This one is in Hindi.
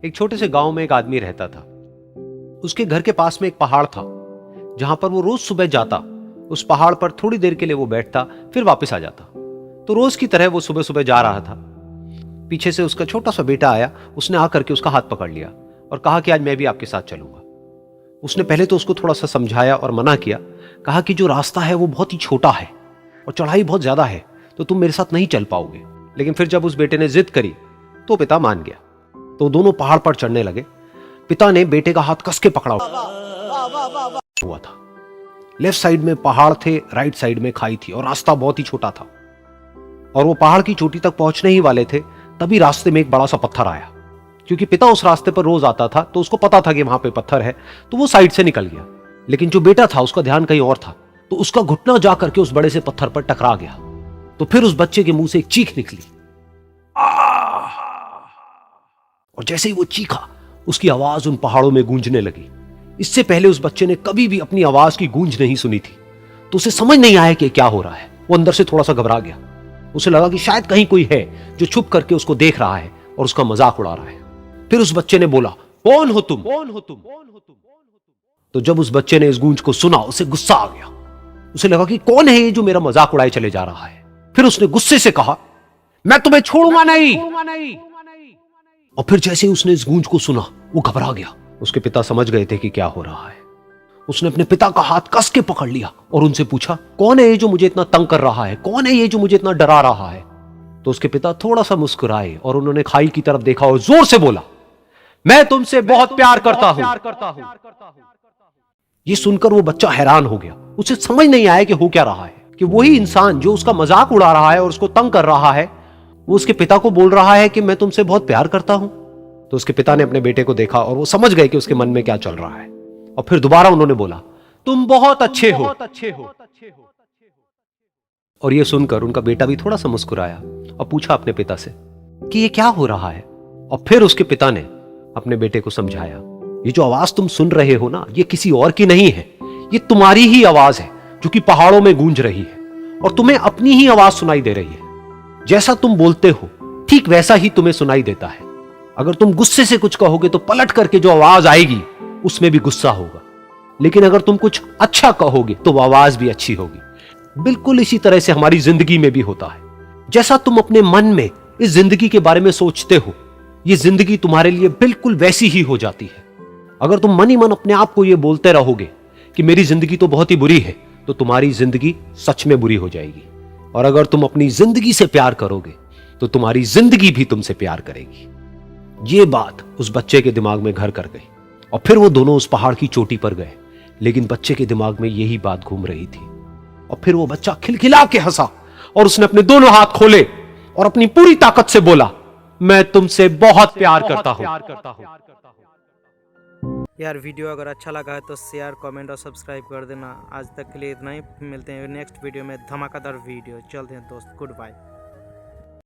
एक छोटे से गांव में एक आदमी रहता था। उसके घर के पास में एक पहाड़ था जहां पर वो रोज सुबह जाता। उस पहाड़ पर थोड़ी देर के लिए वो बैठता, फिर वापस आ जाता। तो रोज की तरह वो सुबह सुबह जा रहा था। पीछे से उसका छोटा सा बेटा आया। उसने आकर के उसका हाथ पकड़ लिया और कहा कि आज मैं भी आपके साथ चलूंगा। उसने पहले तो उसको थोड़ा सा समझाया और मना किया। कहा कि जो रास्ता है वो बहुत ही छोटा है और चढ़ाई बहुत ज्यादा है, तो तुम मेरे साथ नहीं चल पाओगे। लेकिन फिर जब उस बेटे ने जिद करी तो पिता मान गया। तो दोनों पहाड़ पर चढ़ने लगे। पिता ने बेटे का हाथ कस के पकड़ा हुआ था। लेफ्ट साइड में पहाड़ थे, राइट साइड में खाई थी और रास्ता बहुत ही छोटा था। और वो पहाड़ की चोटी तक पहुंचने ही वाले थे, तभी रास्ते में एक बड़ा सा पत्थर आया। क्योंकि पिता उस रास्ते पर रोज आता था तो उसको पता था कि वहां पे पत्थर है, तो वो साइड से निकल गया। लेकिन जो बेटा था उसका ध्यान कहीं और था, तो उसका घुटना जाकर के उस बड़े से पत्थर पर टकरा गया। तो फिर उस बच्चे के मुंह से एक चीख निकली। और जैसे ही वो चीखा, उसकी आवाज उन पहाड़ों में गूंजने लगी। इससे पहले उस बच्चे ने कभी भी अपनी आवाज की गूंज नहीं सुनी थी, तो उसे समझ नहीं आया कि क्या हो रहा है। वो अंदर से थोड़ा सा घबरा गया। उसे लगा कि शायद कहीं कोई है जो छुप करके उसको देख रहा है और उसका मजाक उड़ा रहा है। फिर उस बच्चे ने बोला, कौन हो तुम? तो जब उस बच्चे ने इस गूंज को सुना, उसे गुस्सा आ गया। उसे लगा कि कौन है ये जो मेरा मजाक उड़ाए चले जा रहा है। फिर उसने गुस्से से कहा, मैं तुम्हें छोड़ूंगा नहीं। और फिर जैसे ही उसने इस गूंज को सुना, वो घबरा गया। उसके पिता समझ गए थे कि क्या हो रहा है। उसने अपने पिता का हाथ कस के पकड़ लिया और उनसे पूछा, कौन है ये जो मुझे इतना तंग कर रहा है? कौन है ये जो मुझे इतना डरा रहा है? तो उसके पिता थोड़ा सा मुस्कुराए और उन्होंने खाई की तरफ देखा और जोर से बोला, मैं तुमसे बहुत प्यार करता हूं। ये सुनकर वो बच्चा हैरान हो गया। उसे समझ नहीं आया कि हो क्या रहा है, कि वही इंसान जो उसका मजाक उड़ा रहा है और उसको तंग कर रहा है, वो उसके पिता को बोल रहा है कि मैं तुमसे बहुत प्यार करता हूं। तो उसके पिता ने अपने बेटे को देखा और वो समझ गए कि उसके मन में क्या चल रहा है। और फिर दोबारा उन्होंने बोला, तुम बहुत अच्छे हो। और ये सुनकर उनका बेटा भी थोड़ा सा मुस्कुराया और पूछा अपने पिता से कि ये क्या हो रहा है। और फिर उसके पिता ने अपने बेटे को समझाया, ये जो आवाज तुम सुन रहे हो ना, ये किसी और की नहीं है, ये तुम्हारी ही आवाज है जो कि पहाड़ों में गूंज रही है और तुम्हें अपनी ही आवाज सुनाई दे रही है। जैसा तुम बोलते हो ठीक वैसा ही तुम्हें सुनाई देता है। अगर तुम गुस्से से कुछ कहोगे तो पलट करके जो आवाज आएगी उसमें भी गुस्सा होगा, लेकिन अगर तुम कुछ अच्छा कहोगे तो वो आवाज भी अच्छी होगी। बिल्कुल इसी तरह से हमारी जिंदगी में भी होता है। जैसा तुम अपने मन में इस जिंदगी के बारे में सोचते हो, ये जिंदगी तुम्हारे लिए बिल्कुल वैसी ही हो जाती है। अगर तुम मन ही मन अपने आप को ये बोलते रहोगे कि मेरी जिंदगी तो बहुत ही बुरी है, तो तुम्हारी जिंदगी सच में बुरी हो जाएगी। और अगर तुम अपनी जिंदगी से प्यार करोगे तो तुम्हारी जिंदगी भी तुमसे प्यार करेगी। ये बात उस बच्चे के दिमाग में घर कर गई और फिर वो दोनों उस पहाड़ की चोटी पर गए। लेकिन बच्चे के दिमाग में यही बात घूम रही थी। और फिर वो बच्चा खिलखिला के हंसा और उसने अपने दोनों हाथ खोले और अपनी पूरी ताकत से बोला, मैं तुमसे बहुत प्यार करता हूं। यार वीडियो अगर अच्छा लगा है तो शेयर, कमेंट और सब्सक्राइब कर देना। आज तक के लिए इतना ही। मिलते हैं नेक्स्ट वीडियो में धमाकेदार वीडियो। चलते हैं दोस्त, गुड बाय।